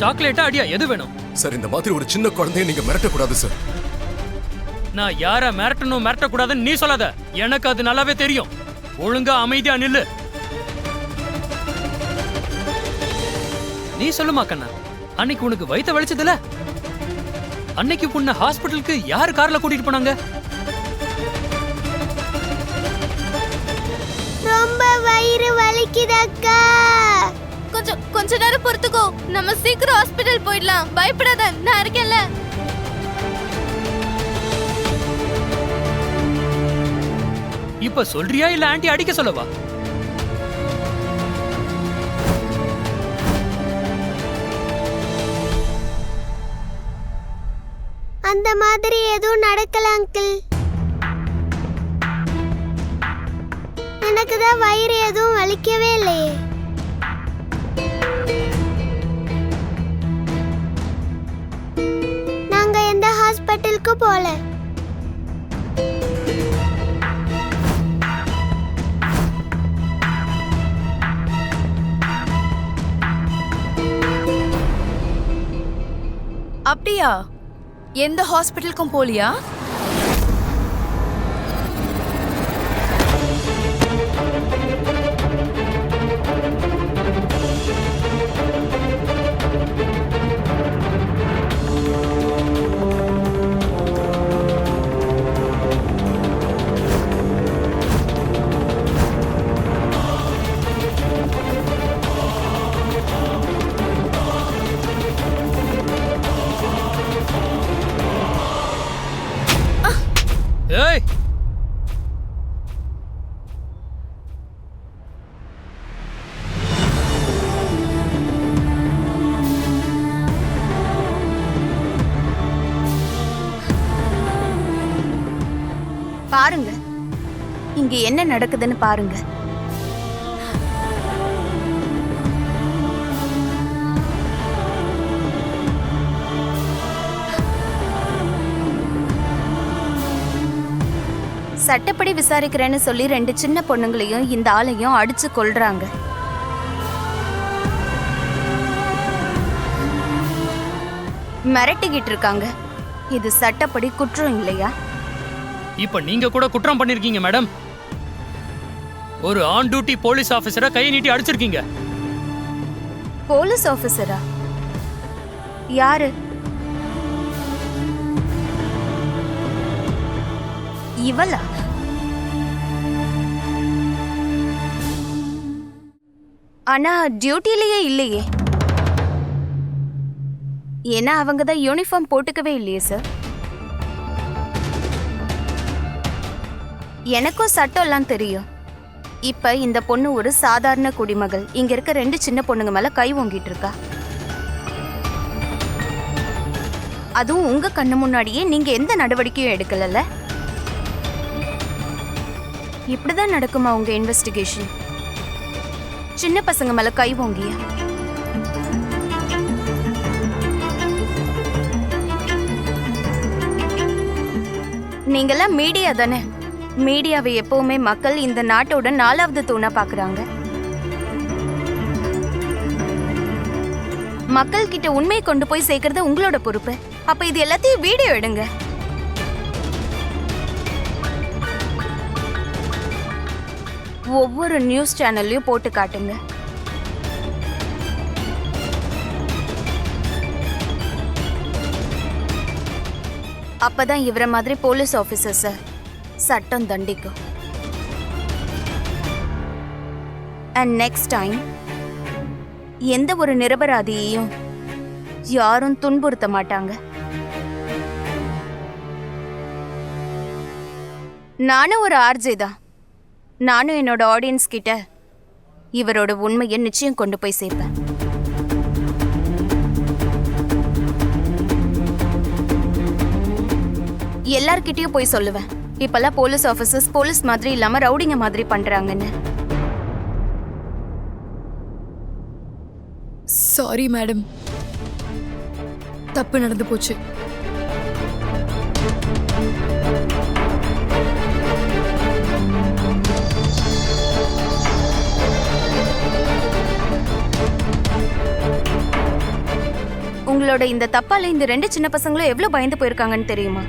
சாக்லேட்டா அடியா எது வேணும்? சார், இந்த மாதிரி ஒரு சின்ன குழந்தைய நீங்க மிரட்டக்கூடாது சார். நான் யார மிரட்டக்கூடாதுன்னு நீ சொல்லாத. எனக்கு அது நல்லாவே தெரியும். ஒழுங்கா அமைதியா நில்லு. நீ சொல்லுமா கண்ணா, அன்னைக்கு உனக்கு வயித்த வலிச்சதுல அன்னைக்கு உன்னை ஹாஸ்பிட்டலுக்கு யாரு கார்ல கூட்டிட்டு போனாங்க? ரொம்ப வயிறு வலிக்குதக்கா. கொஞ்ச நேரம் பொறுத்துக்கோ. நம்ம சீக்கிரம் ஹாஸ்பிடல் போயிடலாம். பயப்படாத, நான் இருக்கேன்ல. இப்ப சொல்றியா இல்ல ஆன்ட்டி அடிக்க சொல்லவா? அந்த மாதிரி எதுவும் நடக்கல அங்கிள். எனக்கு தான் வயிறு எதுவும் வலிக்கவே இல்லையே. நாங்க எந்த ஹாஸ்பிட்டலுக்கு போல. அப்படியா? எந்த ஹாஸ்பிட்டலுக்கும் போலியா? ஏய், பாருங்க, இங்க என்ன நடக்குதுன்னு பாருங்க. சட்டப்படி விசாரிக்கிறேன்னு சொல்லி 2 சின்ன பொண்ணுங்களையும் இந்த ஆளையும் அடிச்சு கொல்றாங்க. மிரட்டிக்கிட்டு இருக்காங்க. இது சட்டப்படி குற்றம் இல்லையா? இப்ப நீங்க கூட குற்றம் பண்ணிருக்கீங்க மேடம். ஒரு ஆன் டியூட்டி போலீஸ் ஆபீசரை கையை நீட்டி அடிச்சிருக்கீங்க. போலீஸ் ஆபீசரா? யாரு? இவளா? ஆனா டியூட்டிலேயே இல்லையே. ஏன்னா அவங்க தான் யூனிஃபார்ம் போட்டுக்கவே இல்லையே சார். எனக்கும் சட்டம் எல்லாம் தெரியும். இப்ப இந்த பொண்ணு ஒரு சாதாரண குடிமகள். இங்க இருக்க 2 சின்ன பொண்ணுங்க மேல கை ஓங்கிட்டு இருக்கா. அதுவும் உங்க கண்ணு முன்னாடியே நீங்க எந்த நடவடிக்கையும் எடுக்கலல்ல. இப்படிதான் நடக்குமா உங்க இன்வெஸ்டிகேஷன்? சின்ன பசங்க மேல கை ஓங்கிய நீங்கெல்லாம் மீடியா தானே. மீடியாவை எப்பவுமே மக்கள் இந்த நாட்டோட 4வது தூணா பாக்குறாங்க. மக்கள் கிட்ட உண்மையை கொண்டு போய் சேர்க்கறது உங்களோட பொறுப்பு. அப்ப இது எல்லாத்தையும் வீடியோ எடுங்க. ஒவ்வொரு நியூஸ் சேனல்லையும் போட்டு காட்டுங்க. அப்பதான் இவர மாதிரி போலீஸ் ஆபீசர்ஸ சட்டம் தண்டிக்கும். அண்ட் நெக்ஸ்ட் டைம் எந்த ஒரு நிரபராதியையும் யாரும் துன்புறுத்த மாட்டாங்க. நானும் ஒரு ஆர்ஜே தான். நானும் என்னோட ஆடியன்ஸ் கிட்ட இவரோட உண்மையை நிச்சயம் கொண்டு போய் சேர்ப்பேன். எல்லார்கிட்டயும் போய் சொல்லுவேன், இப்பெல்லாம் போலீஸ் ஆபீசர்ஸ் போலீஸ் மாதிரி இல்லாம ரவுடிங்க மாதிரி பண்றாங்கன்னு. சாரி மேடம், தப்பு நடந்து போச்சு. உங்களோட இந்த தப்பால இந்த 2 சின்ன பசங்களும் எவ்வளவு பயந்து போயிருக்காங்கன்னு தெரியுமா?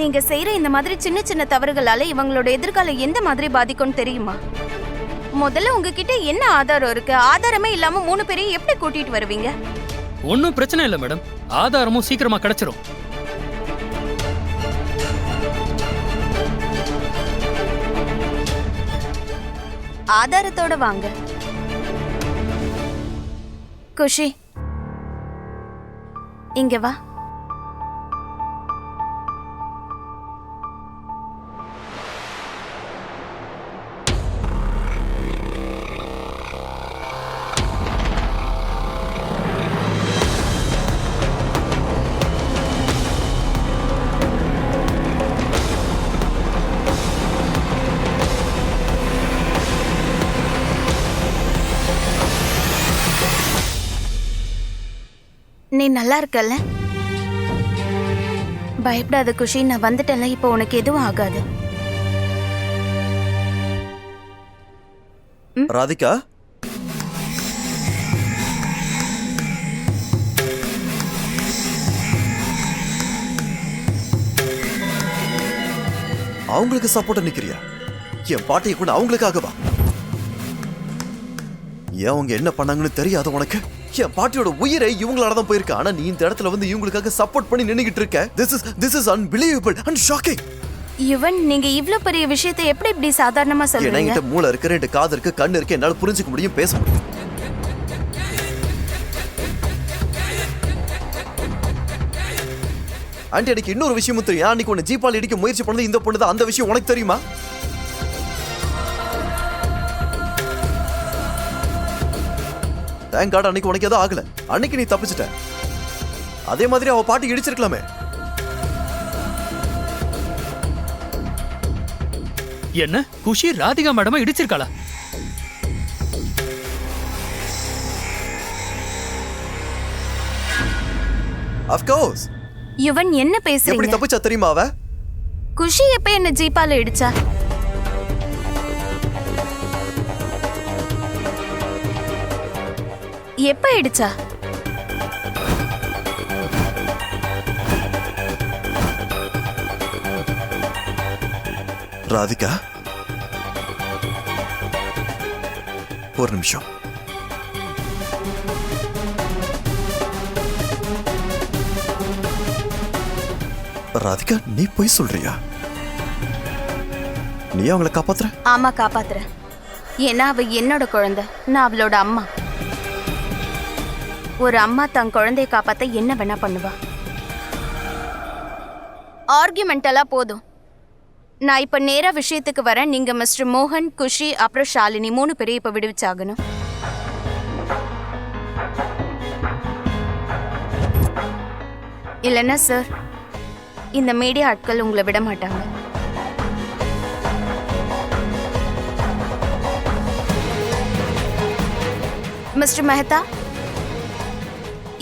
நீங்க செய்யற இந்த மாதிரி சின்ன சின்ன தவறுகளால இவங்களோட எதிர்காலம் எந்த மாதிரி பாதிக்கும்னு தெரியுமா? முதல்ல உங்ககிட்ட என்ன ஆதாரம் இருக்கு? ஆதாரமே இல்லாம 3 பேரையும் எப்படி கூட்டிட்டு வருவீங்க? ஒன்றும் பிரச்சனை இல்லை மேடம், ஆதாரமும் சீக்கிரமா கிடைச்சிரும். ஆதாரத்தோட வாங்க. குஷி, இங்க வா. நீ நல்லா இருக்கல்ல? பயப்படாத குஷி, நான் வந்துட்டேன்ல, இப்போ உனக்கு எதுவும் ஆகாது. ராதிகா, அவங்களுக்கு சப்போர்ட்டா நிக்கிறியா? என் பாட்டியை கூட அவங்களுக்காகவா? ஏன் அவங்க என்ன பண்ணாங்கன்னு தெரியாத உனக்கு? என் பாட்டியோட உயிரை இவங்களாலதான் போயிருக்கு. ஆனா நீ இந்த இடத்துல வந்து இவங்களுக்காக சப்போர்ட் பண்ணி நின்னுகிட்டு இருக்க. This is unbelievable and shocking. Yuvan, நீங்க இவ்ளோ பெரிய விஷயத்தை எப்படி இப்படி சாதாரணமா சொல்றீங்க? என்கிட்ட மூளை இருக்கு, 2 காது இருக்கு, கண்ணு இருக்கு, என்னால புரிஞ்சுக்க முடியும், பேச முடியும். ஆண்டி, எனக்கு இன்னொரு விஷயமும் தெரியும். அன்னைக்கு உன்னை ஜீப்பால் இடிக்க முயற்சி பண்ணது இந்த பொண்ணு தான். அந்த விஷயம் உனக்கு தெரியுமா? தேங்க் காட் அன்னைக்கு உனக்கு எதுவும் ஆகல. அன்னைக்கு நீ தப்பிச்சிட்ட. அதே மாதிரி அவ பாட்டி இடிச்சிருக்கலாமே. என்ன குஷி ராதிகா மேடமா இடிச்சிருக்காளா? Of course. யுவன், என்ன எப்படி பேசுறீங்க? தப்பிச்சா தெரியுமா அவ? குஷி எப்ப என்ன ஜீப்பால இடிச்சா? எப்ப இடிச்சா? ராதிகா, ஒரு நிமிஷம். ராதிகா, நீ போய் சொல்றியா? நீ அவங்கள காப்பாத்துற? ஆமா, காப்பாத்துறேன். ஏன்னா அவ என்னோட குழந்தை, நான் அவளோட அம்மா. ஒரு அம்மா தன் குழந்தைய காப்பாத்த என்ன வேணா பண்ணுவா. ஆர்கியூமெண்ட் எல்லாம் போதும். நான் இப்ப நேரா விஷயத்துக்கு வரேன். நீங்க மிஸ்டர் மோகன், குஷி, அப்புறம் ஷாலினி 3 பேரையும் இப்ப விடுவிச்சாகணும். இல்லைன்னா சார், இந்த மீடியா ஆட்கள் உங்களை விட மாட்டாங்க. மிஸ்டர் மெஹதா,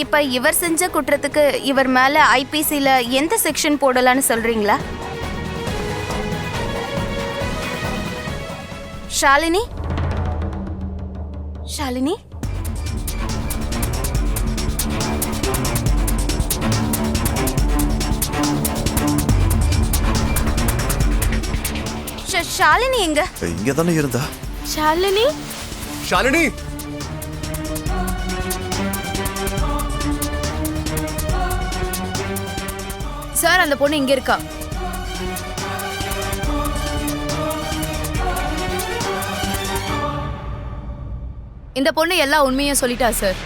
இப்ப இவர் செஞ்ச குற்றத்துக்கு இவர் மேல ஐபிசில எந்த செக்ஷன் போடலான்னு சொல்றீங்களா? ஷாலினி, ஷாலினி, ஷாலினி எங்க? இங்க தானே இருந்தா. ஷாலினி, ஷாலினி, சார், அந்த பொண்ணு இங்க இருக்கா. இந்த பொண்ணு எல்லா உண்மையும் சொல்லிட்டா சார்.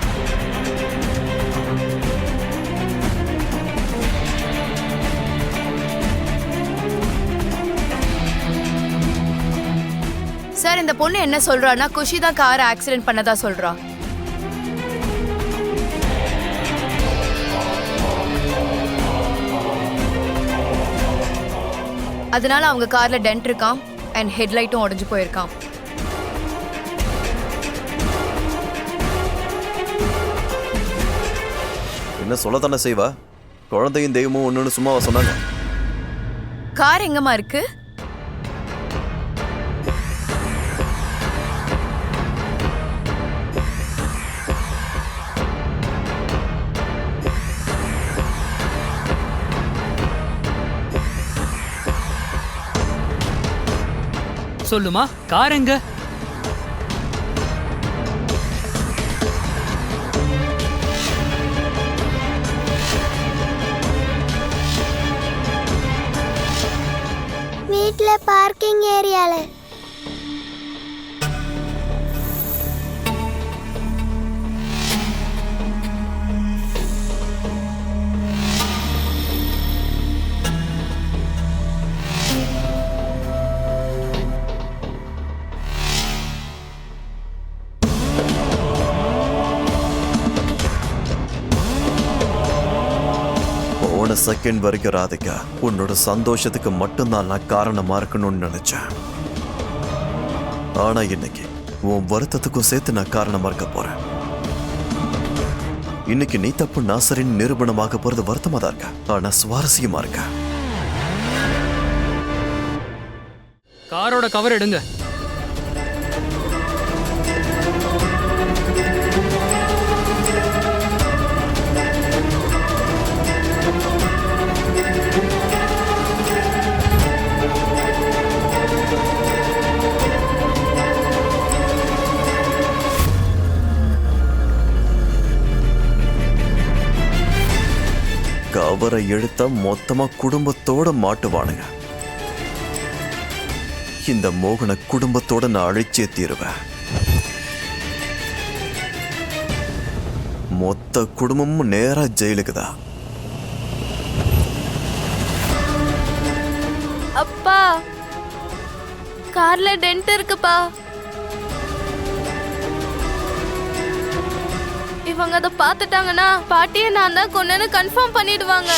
சார், இந்த பொண்ணு என்ன சொல்றான்னா குஷி தான் காரை ஆக்சிடென்ட் பண்ணதா சொல்றா. அதனால அவங்க கார்ல டென்ட் இருக்காம் அண்ட் ஹெட்லைட்டும் உடைஞ்சு போயிருக்காம். என்ன சொல்ல தானே செய்வா? குழந்தையும் தெய்வமும் ஒண்ணுன்னு சும்மாவா சொன்னாங்க? கார் எங்கம்மா இருக்கு? சொல்லுமா, கார் எங்க? வீட்ல பார்க்கிங் ஏரியால. போன செகண்ட் வரைக்கும் ராதிகா உன்னோட சந்தோஷத்துக்கு மட்டும்தான் நான் காரணமா இருக்கணும்னு நினைச்சேன். ஆனா இன்னைக்கு உன் வருத்தத்துக்கும் சேர்த்து நான் காரணமா இருக்க போறேன். இன்னைக்கு நீ தப்பு நான் சரின்னு நிரூபணமாக போறது வருத்தமா தான் இருக்க, ஆனா சுவாரஸ்யமா இருக்க. காரோட கவர் எடுங்க. கவரை எடுத்த மொத்தமா குடும்பத்தோட மாட்டுவானுங்க. இந்த மோகன குடும்பத்தோட நான் அழைச்சே தீருவேன். மொத்த குடும்பமும் நேரா ஜெயிலுக்கு தான். அப்பா, கார்ல டென்ட் இருக்குப்பா. இவங்க அதை பார்த்துட்டாங்கன்னா பாட்டியை நான் தான் கொன்னேன்னு கன்ஃபார்ம் பண்ணிடுவாங்க.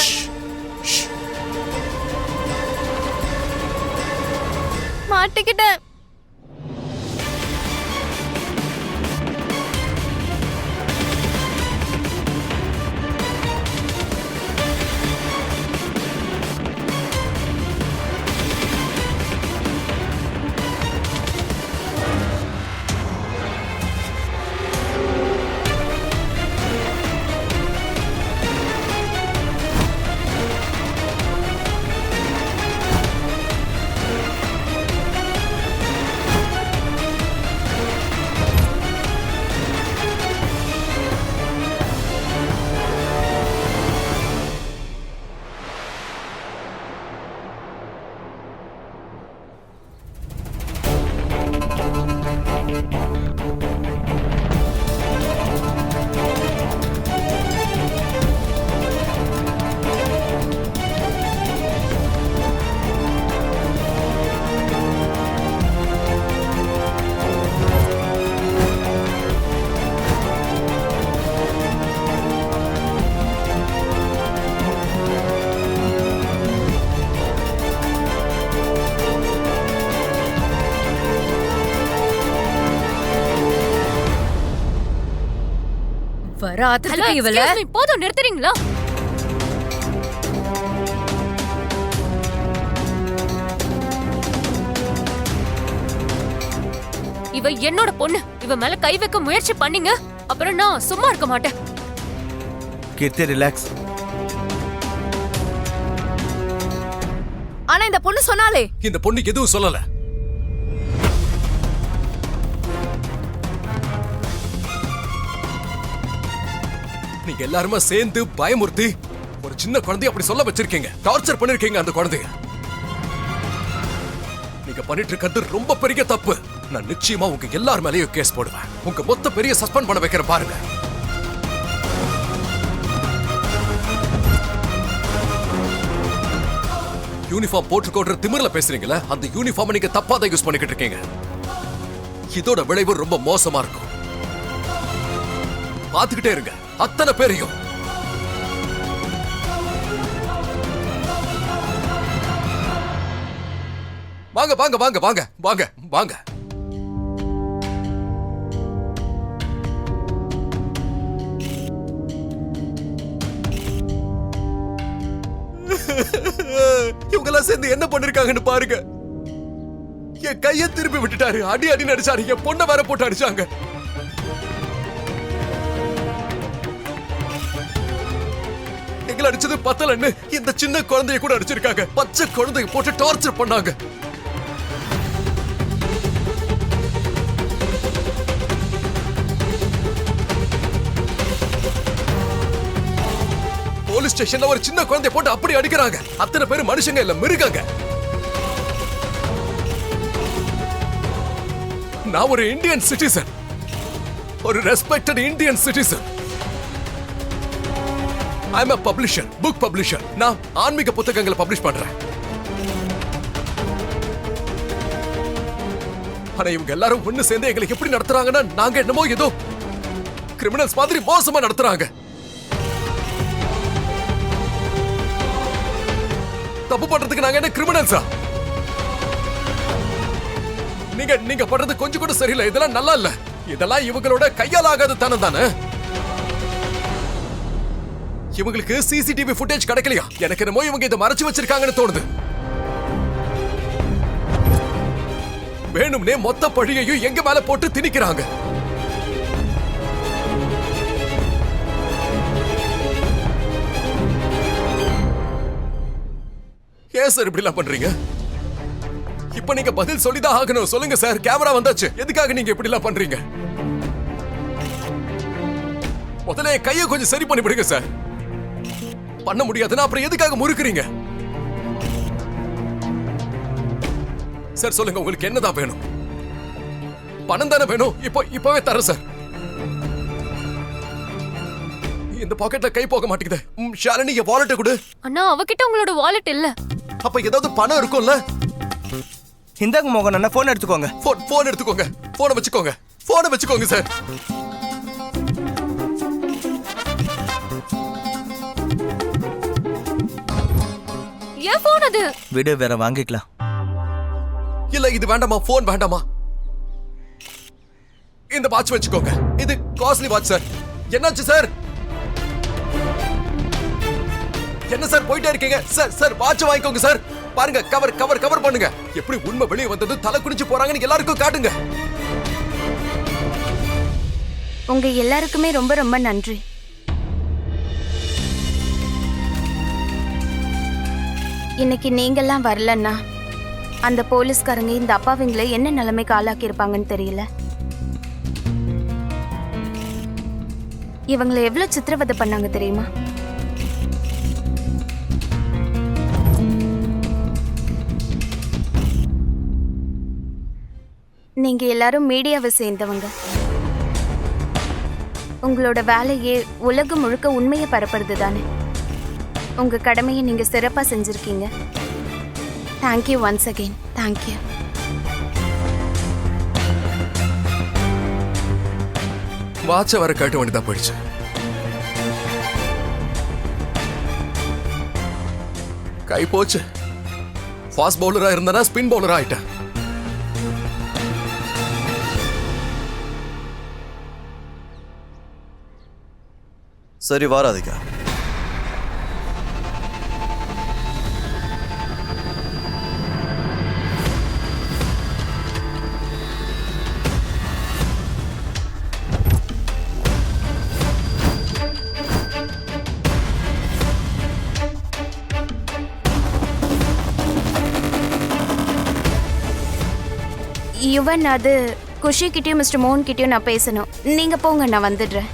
மாட்டிக்கிட்டேன். போதும், நிறுத்துறீங்களா? இவ என்னோட பொண்ணு. இவ மேல கை வைக்க முயற்சி பண்ணீங்க, அப்புறம் நான் சும்மா இருக்க மாட்டேன். கீர்த்தி, ரிலாக்ஸ். ஆனா இந்த பொண்ணு சொன்னாலே. இந்த பொண்ணு எதுவும் சொல்லல. நீங்க எல்லாருமே சேர்ந்து பயமுறுத்தி ஒரு சின்ன குழந்தைய அப்படி சொல்ல வச்சிருக்கீங்க. டார்ச்சர் பண்ணிருக்கீங்க அந்த குழந்தைய. நீங்க பண்ணிட்டு இருக்கிறது ரொம்ப பெரிய தப்பு. நான் நிச்சயமா உங்க எல்லார் மேலயும் கேஸ் போடுவேன். உங்க மொத்த பெரிய சஸ்பெண்ட் பண்ண வைக்கிற பாருங்க. யூனிஃபார்ம் போட்டுக்கோடுற திமிர்ல பேசுறீங்களா? அந்த யூனிஃபார்ம் நீங்க தப்பா தான் யூஸ் பண்ணிக்கிட்டு இருக்கீங்க. இதோட விளைவு ரொம்ப மோசமா இருக்கும். பாத்துக்கிட்டே இருங்க அத்தனை பேரையும். வாங்க வாங்க வாங்க வாங்க வாங்க வாங்க. இவங்கெல்லாம் சேர்ந்து என்ன பண்ணிருக்காங்கன்னு பாருங்க. என் கையை திருப்பி விட்டுட்டாரு. அடி அடி நடிச்சாரு. என் பொண்ணை வேற போட்டு அடிச்சாங்க. எங்களை அடிச்சது பத்தலன்னு இந்த சின்ன குழந்தைய கூட அடிச்சிருக்காங்க. பச்சை குழந்தைய போட்டு டார்ச்சர் பண்ணாங்க. போலீஸ் ஸ்டேஷன்ல ஒரு சின்ன குழந்தைய போட்டு அப்படி அடிக்கிறாங்க. அத்தனை பேர் மனுஷங்க இல்ல, மிருகங்க. நான் ஒரு இந்தியன் சிட்டிசன், ஒரு respected Indian citizen. I am a publisher, book publisher. நான் ஆன்மீக புத்தகங்களை பப்ளிஷ் பண்றேன். ஆனா இவங்க எல்லாரும் ஒண்ணு சேர்ந்து எங்களுக்கு எப்படி நடத்துறாங்கன்னா, நாங்க என்னமோ ஏதோ கிரிமினல்ஸ் மாதிரி மோசமா நடத்துறாங்க. தப்பு பண்றதுக்கு நாங்க என்ன கிரிமினல்ஸா? நீங்க பண்றது கொஞ்சம் கூட சரியில்லை. இதெல்லாம் நல்லா இல்ல. இதெல்லாம் இவங்களோட கையால் ஆகாத தனம் தானே. இவங்களுக்கு சிசிடிவி ஃபுட்டேஜ் கிடைக்கலையா? எனக்கு என்னமோ இவங்க இதை மறைச்சு வச்சிருக்காங்கன்னு தோணுது. வேணும்னே மொத்த பழியையும் எங்க மேல போட்டு திணிக்கிறாங்க. ஏன் சார் இப்படி எல்லாம் பண்றீங்க? இப்ப நீங்க பதில் சொல்லிதான் ஆகணும். சொல்லுங்க சார், கேமரா வந்தாச்சு. எதுக்காக நீங்க இப்படி எல்லாம் பண்றீங்க? முதல்ல என் கையை கொஞ்சம் சரி பண்ணி விடுங்க சார். பண்ண முடியாதுன்னா அப்புறம் எதுக்காக முறுக்குறீங்க? சார் சொல்லுங்க, உங்களுக்கு என்னதான் வேணும்? பணம் தானே வேணும்? இப்பவே தரேன் சார். இந்த பாக்கெட்ல கை போக மாட்டேங்குது. ஷாலினி, என் வாலெட்டை கொடு. அண்ணா, அவகிட்ட உங்களோட வாலெட் இல்ல. அப்ப ஏதாவது பணம் இருக்கும்ல? இந்தாங்க மோகன் அண்ணா, போன் எடுத்துக்கோங்க. போன் எடுத்துக்கோங்க. போனை வச்சுக்கோங்க சார். ஏன் போன் அது? விடு, வேற வாங்கிக்கலாம். இல்ல, இது வேண்டாமா? போன் வேண்டாமா? இந்த வாட்ச் வச்சுக்கோங்க. இது காஸ்ட்லி வாட்ச் சார். என்னாச்சு சார்? என்ன சார் போயிட்டே இருக்கீங்க? சார் வாட்ச் வாங்கிக்கோங்க சார். பாருங்க, கவர் பண்ணுங்க. எப்படி உண்மை வெளியே வந்தது, தலை குனிஞ்சு போறாங்கன்னு எல்லாருக்கும் காட்டுங்க. உங்க எல்லாருக்குமே ரொம்ப ரொம்ப நன்றி. இன்னைக்கு நீங்கெல்லாம் வரலன்னா அந்த போலீஸ்காரங்க இந்த அப்பாவிங்களை என்ன நிலைமைக்கு ஆளாக்கி இருப்பாங்கன்னு தெரியல. இவங்களை எவ்வளவு சித்திரவதை பண்ணாங்க தெரியுமா? நீங்க எல்லாரும் மீடியாவை சேர்ந்தவங்க. உங்களோட வேலையே உலகம் முழுக்க உண்மையை பரப்புறது தானே. உங்க கடமையை நீங்க சிறப்பா செஞ்சிருக்கீங்க. Thank you once again. தேங்க்யூ. வாட்ச வர காட்ட வேண்டியதா போயிடுச்சு. கை போச்சு. ஃபாஸ்ட் பவுலரா இருந்தானா ஸ்பின் பவுலரா ஆயிட்டேன். சரி, வாராதிகா. யுவன், அது குஷி கிட்டயும் மிஸ்டர் மோகன் கிட்டயும் நான் பேசணும். நீங்க போங்க, நான் வந்துடுறேன்.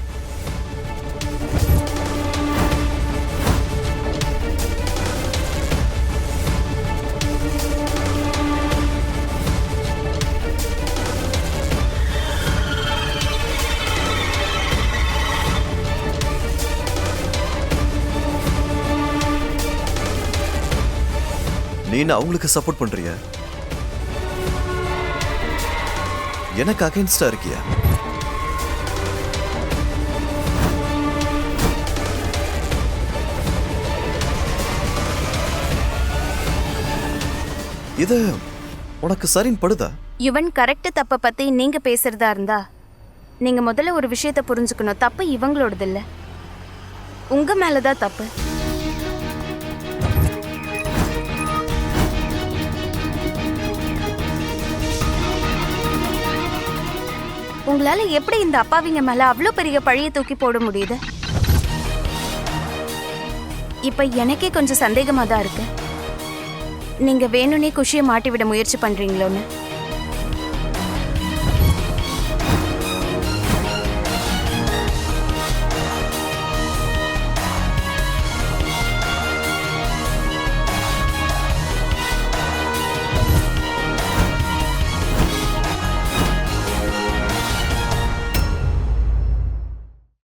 நீ அவங்களுக்கு சப்போர்ட் பண்றிய? எனக்கு அகைன்ஸ்டா இருக்கியா? இது உனக்கு சரின்னு படுதா? யுவன், கரெக்ட் தப்ப பத்தி நீங்க பேசுறதா இருந்தா நீங்க முதல்ல ஒரு விஷயத்தை புரிஞ்சுக்கணும். தப்பு இவங்களோடது இல்ல, உங்க மேலதான் தப்பு. உங்களால எப்படி இந்த அப்பாவிங்க மேல அவ்வளவு பெரிய பழிய தூக்கி போட முடியுது? இப்ப எனக்கே கொஞ்சம் சந்தேகமா தான் இருக்கு. நீங்க வேணும்னே குஷியை மாட்டி விட முயற்சி பண்றீங்களோன்னு.